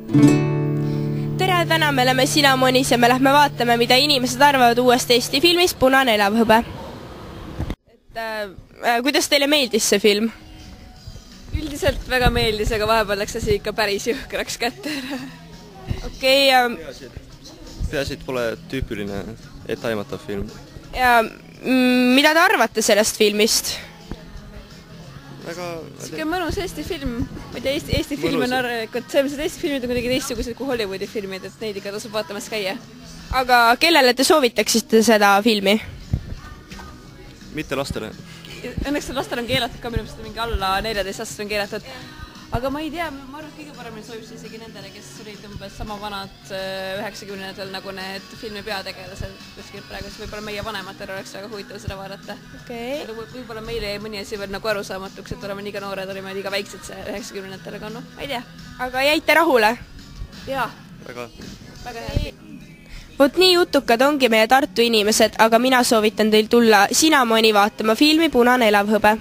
Tere, täna me oleme Cinemonis ja me lähme vaatame, mida inimesed arvavad uuest Eesti filmist Punane elavhõbe. Kuidas teile meeldis see film? Üldiselt väga meeldis, aga vahepeal läks asi ikka päris jõhkraks kätte. Okei, peaasi, et pole tüüpiline etteaimatav film. ja mida te arvate sellest filmist? Siuke mõnus Eesti film. Ma ei tea, Eesti film on arvekot, selles Eesti filmid on kuidagi teistsugused kui Hollywoodi filmid, et neid ikka tasub vaatamas käia. Aga kellele te soovitaksite seda filmi? Mitte lastele. Õnneks lastel on keelatud ka, minu meelest mingi alla 14 aastast on keelatud. Aga ma ei tea, ma arvan, et kõige paremini soovib isegi nendele, kes olid umbes sama vanad 90-ndatel nagu need filmi peategelased kuskil praegu, siis võib-olla meie vanematel oleks väga huvitav seda vaadata. Võib-olla meile jäi mõni asi veel nagu arusaamatuks, et oleme liiga noored, olime liiga väiksed see 90-ndatel, aga noh, ma ei tea. Aga jäite rahule? Jaa. Väga hea. Vot nii jutukad ongi meie Tartu inimesed, aga mina soovitan teil tulla Cinemoni vaatama filmi Punane elavhõbe.